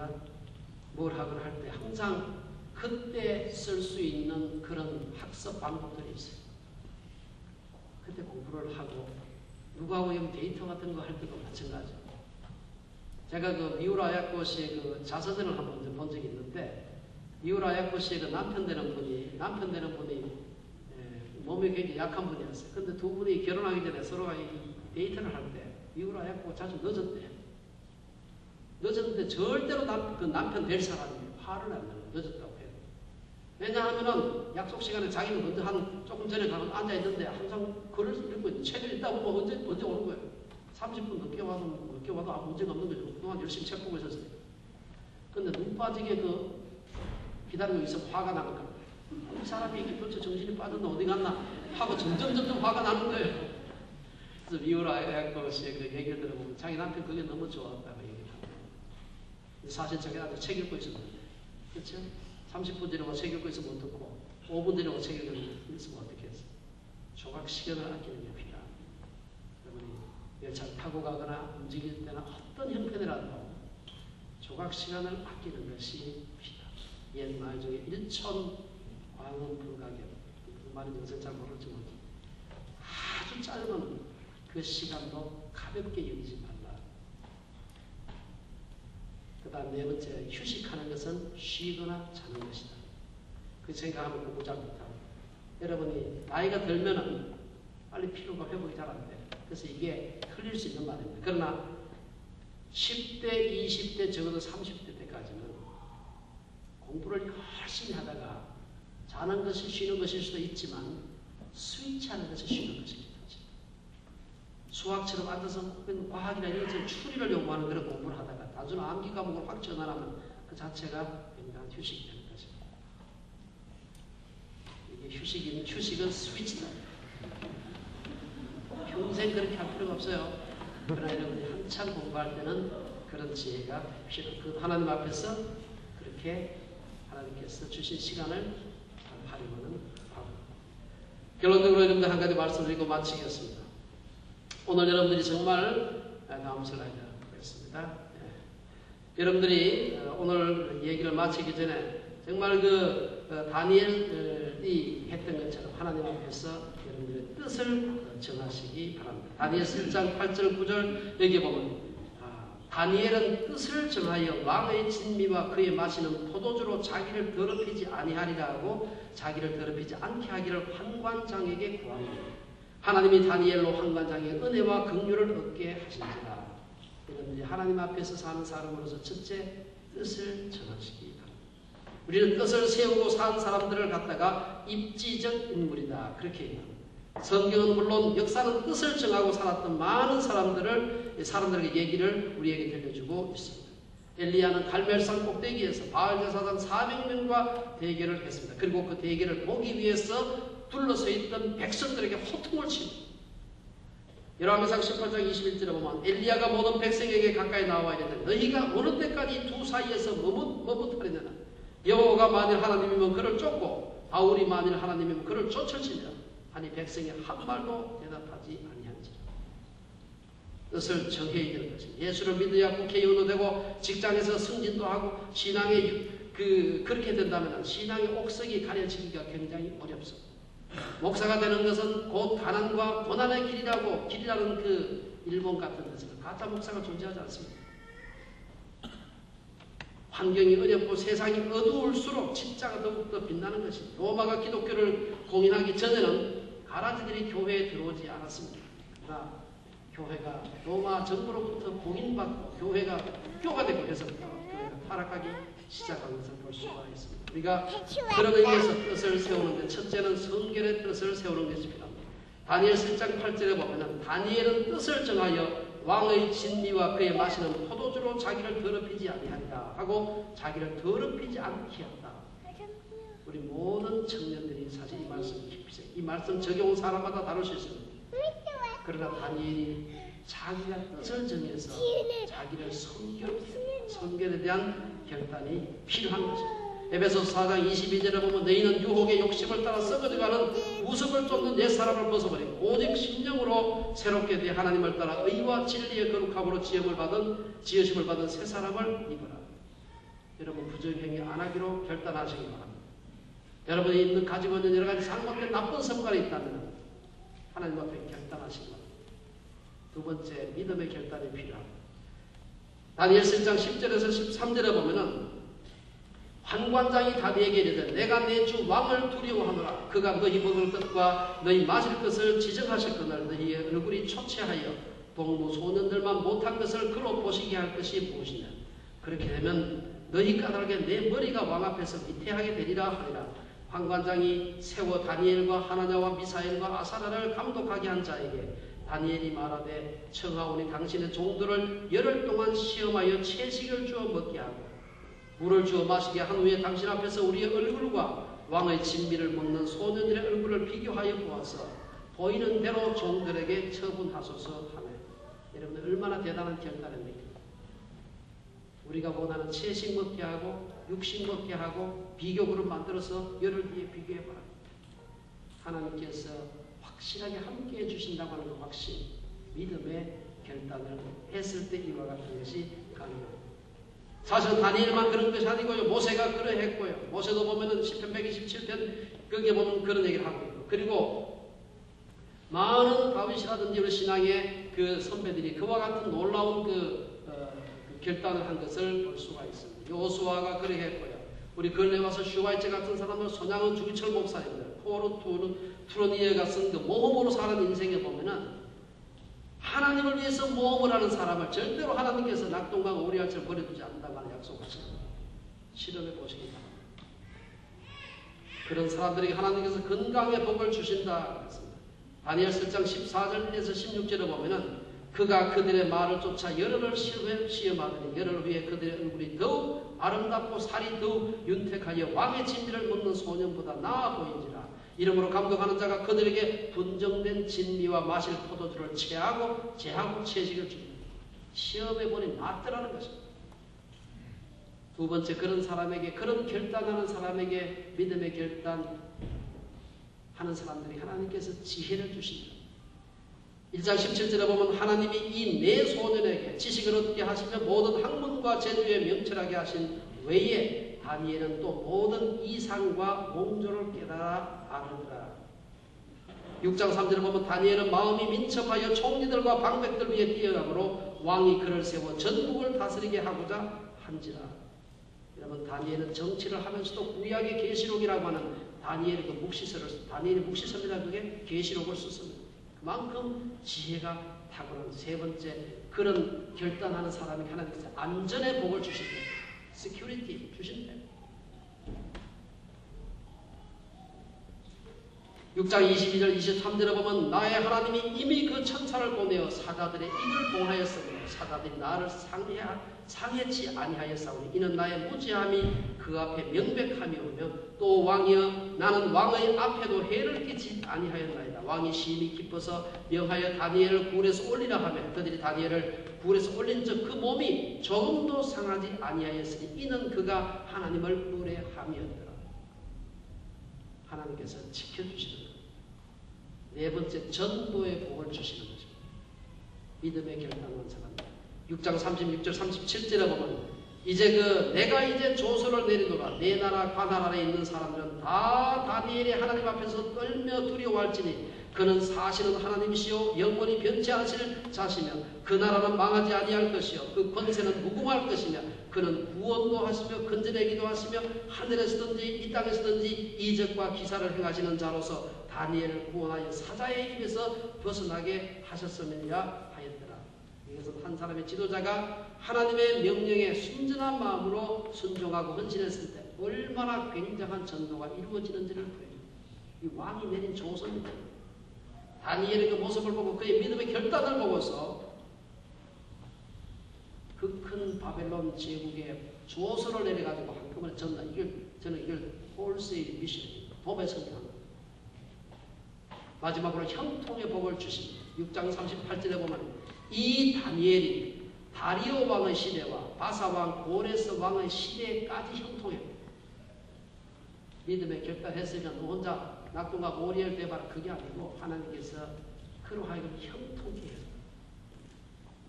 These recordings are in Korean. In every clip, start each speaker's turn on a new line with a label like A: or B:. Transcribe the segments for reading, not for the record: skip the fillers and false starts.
A: 아니라 뭘 하거나 할 때 항상 그때 쓸 수 있는 그런 학습 방법들이 있어요. 그때 공부를 하고 누구하고 데이터 같은 거 할 때도 마찬가지예요. 제가 그 미우라 야코 씨의 그 자서전을 한번 본 적이 있는데 미우라 야코 씨의 그 남편 되는 분이 몸이 굉장히 약한 분이었어요. 근데 두 분이 결혼하기 전에 서로가 데이트를 할 때 미우라 야코가 자주 늦었대요. 늦었는데 절대로 그 남편 될 사람이 화를 안 내요. 늦었다고 해요. 왜냐하면은 약속 시간에 자기는 먼저 조금 전에 가서 앉아있는데 항상 글을 읽고 있는 책을 읽다 보면 언제 오는 거예요. 30분 늦게 와도 문제가 없는 거죠. 그동안 열심히 책 보고 있었어요. 근데 눈 빠지게 기다리고 있으면 화가 나는 거예요. 이 사람이 이게 도대체 정신이 빠졌나 어디 갔나 하고 점점 화가 나는 거예요. 그래서 미우라 야코 씨의 그 얘기를 들어보면 자기 남편 그게 너무 좋았다고 얘기를 합니다. 사실 자기 아주 책 읽고 있었는데, 그렇죠? 30분 지나고 책 읽고 있으면 어떻고 5분 지나고 책 읽고 있으면 어떻게 했어? 조각 시간을 아끼는 게 필요합니다. 여러분이 열차를 타고 가거나 움직일 때나 어떤 형편이라도 조각 시간을 아끼는 것이 필요합니다. 옛 말 중에 1천 광원 불가경, 그 말은 요새 잘 모르지만 아주 짧은 그 시간도 가볍게 여기지 말라. 그 다음 네 번째, 휴식하는 것은 쉬거나 자는 것이다. 그 생각하면 공부 잘 못하고. 여러분이 나이가 들면은 빨리 피로가 회복이 잘 안 돼. 그래서 이게 틀릴 수 있는 말입니다. 그러나 10대, 20대, 적어도 30대 때까지는 공부를 열심히 하다가 자는 것이 쉬는 것일 수도 있지만 스위치하는 것이 쉬는 것입니다. 수학처럼 앉아서 과학이나 이런 것을 추리를 요구하는 그런 공부를 하다가 단순 암기 과목을 확 전환하면 그 자체가 굉장한 휴식이 되는 것입니다. 이게 휴식은 스위치다. 평생 그렇게 할 필요가 없어요. 그러나 여러분이 한참 공부할 때는 그런 지혜가 필요해요. 그 하나님 앞에서 그렇게 하나님께서 주신 시간을 활용하는 법. 결론적으로 여러분들 한 가지 말씀드리고 마치겠습니다. 오늘 여러분들이 정말 다음 슬라이드 보겠습니다. 여러분들이 오늘 얘기를 마치기 전에 정말 다니엘이 했던 것처럼 하나님 앞에서 여러분들의 뜻을 정하시기 바랍니다. 다니엘 7장 8절 9절 여기 보면 다니엘은 뜻을 정하여 왕의 진미와 그의 마시는 포도주로 자기를 더럽히지 아니하리라 하고 자기를 더럽히지 않게 하기를 환관장에게 구합니다. 하나님이 다니엘로 환관장의 은혜와 긍휼을 얻게 하신지라. 여러분들이 하나님 앞에서 사는 사람으로서 첫째 뜻을 정하시기 바랍니다. 우리는 뜻을 세우고 사는 사람들을 갖다가 입지적 인물이다. 그렇게 얘기합니다. 성경은 물론 역사는 뜻을 정하고 살았던 많은 사람들에게 얘기를 우리에게 들려주고 있습니다. 엘리야는 갈멜산 꼭대기에서 바알제사장 400명과 대결을 했습니다. 그리고 그 대결을 보기 위해서 둘러서 있던 백성들에게 호통을 칩니다. 열왕기상 18장 21절에 보면 엘리야가 모든 백성에게 가까이 나와야 되는데 너희가 어느 때까지 두 사이에서 머뭇거리느냐. 여호와가 만일 하나님이면 그를 쫓고 바울이 만일 하나님이면 그를 쫓을지니라. 아니 백성이 한 말도 대답하지 아니한지라. 뜻을 정해야 되는 것입니다. 예수를 믿어야 국회의원도 되고 직장에서 승진도 하고 신앙에 그렇게 된다면 신앙의 옥석이 가려지기가 굉장히 어렵습니다. 목사가 되는 것은 곧 가난과 고난의 길이라는 그 일본 같은 데서는 가짜 목사가 존재하지 않습니다. 환경이 어렵고 세상이 어두울수록 진짜가 더욱더 빛나는 것입니다. 로마가 기독교를 공인하기 전에는 가라지들이 교회에 들어오지 않았습니다. 그러나 교회가 로마 정부로부터 공인받고 교회가 국교가 되고 해서 교회가 타락하기 시작한 것을 볼 수가 있습니다. 우리가 그런 의미에서 뜻을 세우는데 첫째는 성결의 뜻을 세우는 것이 필요합니다. 다니엘 7장 8절에 보면 다니엘은 뜻을 정하여 왕의 진미와 그의 마시는 포도주로 자기를 더럽히지 아니하리라 하고 자기를 더럽히지 않게 한다. 우리 모든 청년들이 사실 이 말씀 깊이 이 말씀 적용 사람마다 다를 수 있습니다. 그러나 다니엘이 자기가 뜻을 정해서 자기를 성결에 대한 결단이 필요한 것입니다. 에베소서 4장 22절에 보면 너희는 유혹의 욕심을 따라 썩어져가는 우습을 쫓는 옛사람을 벗어버리고 오직 심령으로 새롭게 되어 하나님을 따라 의와 진리의 거룩함으로 지으심을 받은 새 사람을 입어라. 여러분 부정행위 안 하기로 결단하시기 바랍니다. 여러분이 가지고 있는 여러 가지 잘못된 나쁜 습관이 있다면 하나님 앞에 결단하시기 바랍니다. 두 번째, 믿음의 결단이 필요합니다. 다니엘 7장 10절에서 13절에 보면은 환관장이 다니엘에게 이르되 내가 내 주 왕을 두려워하노라. 그가 너희 먹을 것과 너희 마실 것을 지정하셨거늘 너희의 얼굴이 초췌하여 동무 소년들만 못한 것을 그로 보시게 할 것이 무엇이냐. 그렇게 되면 너희 까닭에 내 머리가 왕 앞에서 위태하게 되리라 하니라. 환관장이 세워 다니엘과 하나냐와 미사엘과 아사랴를 감독하게 한 자에게 다니엘이 말하되 청하오니 당신의 종들을 열흘 동안 시험하여 채식을 주어 먹게 하고 물을 주어 마시게 한 후에 당신 앞에서 우리의 얼굴과 왕의 진미를 먹는 소년들의 얼굴을 비교하여 보아서 보이는 대로 종들에게 처분하소서 하네. 여러분들 얼마나 대단한 결단입니까? 우리가 원하는 채식 먹게 하고 육식 먹게 하고 비교그룹 만들어서 열흘 뒤에 비교해봐라. 하나님께서 확실하게 함께해 주신다고 하는 그 확신, 믿음의 결단을 했을 때 이와 같은 것이 가능합니다. 사실 다니엘만 그런 것이 아니고요. 모세가 그러했고요. 모세도 보면은 시편 127편 거기에 보면 그런 얘기를 하고 있고, 그리고 많은 다윗이라든지 우리 신앙의 그 선배들이 그와 같은 놀라운 그 결단을 한 것을 볼 수가 있습니다. 요수아가 그러했고요. 우리 근래 와서 슈와이처 같은 사람을 손양은 주기철 목사님들, 포르 투르니에 같은 그 모험으로 사는 인생에 보면은 하나님을 위해서 모험을 하는 사람을 절대로 하나님께서 낙동강 오리알처럼 버려두지 않는다고 약속하십니다. 실험해 보시기 바랍니다. 그런 사람들에게 하나님께서 건강의 복을 주신다 그랬습니다. 다니엘 7장 14절에서 16절에 보면은 그가 그들의 말을 쫓아 열흘을 시험하더니 열흘 후에 그들의 얼굴이 더욱 아름답고 살이 더욱 윤택하여 왕의 진미를 먹는 소년보다 나아 보인지라. 이러므로 감독하는 자가 그들에게 분정된 진미와 마실 포도주를 제하고 채식을 줍니다. 시험해보니 낫더라는 것입니다. 두 번째, 그런 사람에게, 그런 결단하는 사람에게 믿음의 결단하는 사람들이 하나님께서 지혜를 주신다. 1장 17절에 보면 하나님이 이 네 소년에게 지식을 얻게 하시며 모든 학문과 재주에 명철하게 하신 외에 다니엘은 또 모든 이상과 몽조를 깨달아 아느니라. 6장 3절에 보면 다니엘은 마음이 민첩하여 총리들과 방백들 위에 뛰어나므로 왕이 그를 세워 전국을 다스리게 하고자 한지라. 여러분, 다니엘은 정치를 하면서도 구약의 계시록이라고 하는 다니엘의 그 다니엘의 묵시서입니다. 그게 계시록을 썼습니다. 그만큼 지혜가 탁월한. 세 번째, 그런 결단하는 사람이 하나님께서 안전의 복을 주신다. 시큐리티 주신다. 6장 22절 23절에 보면 나의 하나님이 이미 그 천사를 보내어 사자들의 입을 봉하였으므로 사자들이 나를 상해치 아니하였사오니 이는 나의 무지함이 그 앞에 명백함이오며 또 왕이여 나는 왕의 앞에도 해를 끼치 아니하였나이다. 왕이 심히 기뻐서 명하여 다니엘을 굴에서 올리라 하며 그들이 다니엘을 굴에서 올린 즉 그 몸이 조금도 상하지 아니하였으니 이는 그가 하나님을 의뢰함이었더라. 하나님께서 지켜주시는 것. 네 번째, 전도의 복을 주시는 것입니다. 믿음의 결단한 사람들. 6장 36절 37절에 보면 내가 이제 조서를 내리노라. 내 나라 관할 아래 있는 사람들은 다 다니엘이 하나님 앞에서 떨며 두려워할지니 그는 사실은 하나님이시요 영원히 변치 않으실 자시며 그 나라는 망하지 아니할 것이요 그 권세는 무궁할 것이며 그는 구원도 하시며 건져내기도 하시며 하늘에서든지 이 땅에서든지 이적과 기사를 행하시는 자로서 다니엘을 구원하여 사자의 입에서 벗어나게 하셨음이라 하였더라. 이것은 한 사람의 지도자가 하나님의 명령에 순전한 마음으로 순종하고 헌신했을 때 얼마나 굉장한 전도가 이루어지는지를 보여줍니다. 이 왕이 내린 조서입니다. 다니엘의 그 모습을 보고 그의 믿음의 결단을 보고서 그 큰 바벨론 제국에 조서를 내려가지고 한꺼번에 저는 이걸 홀세일 미션입니다. 도배 선교합니다. 마지막으로 형통의 복을 주십니다. 6장 38절에 보면 이 다니엘이 다리오 왕의 시대와 바사 왕 고레스 왕의 시대까지 형통해요. 믿음의 결단했으면 너 혼자 낙동강 오리엘 대발 그게 아니고 하나님께서 그로 하여금 형통케 해요.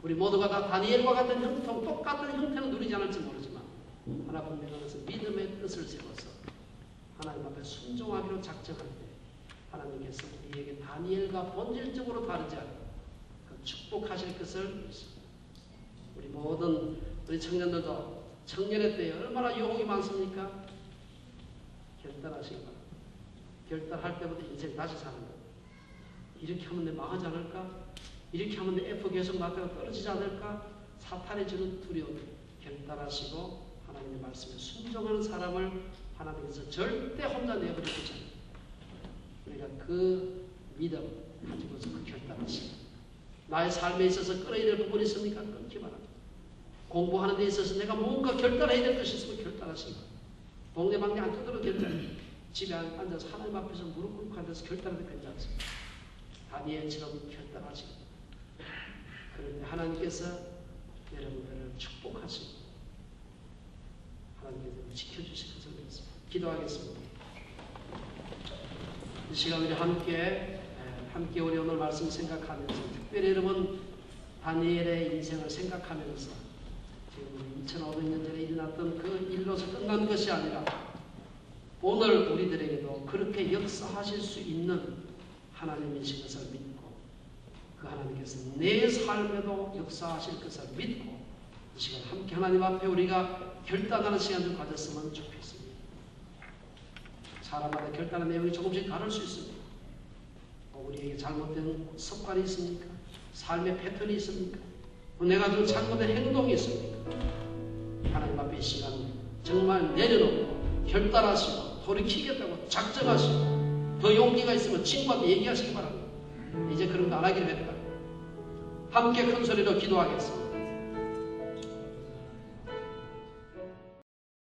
A: 우리 모두가 다 다니엘과 같은 형통, 똑같은 형태는 누리지 않을지 모르지만 하나님 안에서 믿음의 뜻을 세워서 하나님 앞에 순종하기로 작정할 때 하나님께서 우리에게 다니엘과 본질적으로 다르지 않은 그 축복하실 것을 믿습니다. 우리 모든 우리 청년들도 청년의 때에 얼마나 유혹이 많습니까? 결단하시기 바랍니다. 결단할 때부터 인생 다시 사는 것. 이렇게 하면 내 망하지 않을까? 이렇게 하면 내 F 계속 맞다가 떨어지지 않을까? 사탄이 주는 두려움. 결단하시고 하나님의 말씀에 순종하는 사람을 하나님께서 절대 혼자 내버려 두지 않아요. 우리가 그 믿음 가지고서 그 결단하시고 나의 삶에 있어서 끊어야 될 부분이 있습니까? 끊기 바랍니다. 공부하는 데 있어서 내가 뭔가 결단해야 될 것이 있으면 결단하시기 바랍니다. 동네방네 안 떠들어도 결단. 집에 앉아서 하나님 앞에서 무릎 꿇고 앉아서 결단해도 괜찮습니다. 다니엘처럼 결단하시고 그런데 하나님께서 여러분들을 축복하시고 하나님께서 지켜주실 것을 믿습니다. 기도하겠습니다. 이 시간 우리 함께 우리 오늘 말씀 생각하면서 특별히 여러분 다니엘의 인생을 생각하면서 지금 2500년 전에 일어났던 그 일로서 끝난 것이 아니라 오늘 우리들에게도 그렇게 역사하실 수 있는 하나님이신 것을 믿고 그 하나님께서 내 삶에도 역사하실 것을 믿고 이 시간 함께 하나님 앞에 우리가 결단하는 시간을 가졌으면 좋겠습니다. 사람마다 결단하는 내용이 조금씩 다를 수 있습니다. 우리에게 잘못된 습관이 있습니까? 삶의 패턴이 있습니까? 내가 좀 잘못된 행동이 있습니까? 하나님 앞에 이 시간 정말 내려놓고 결단하시고 돌이키겠다고 작정하시고 더 용기가 있으면 친구한테 얘기하시기 바랍니다. 이제 그런 거 안 하기로 했다. 함께 큰 소리로 기도하겠습니다.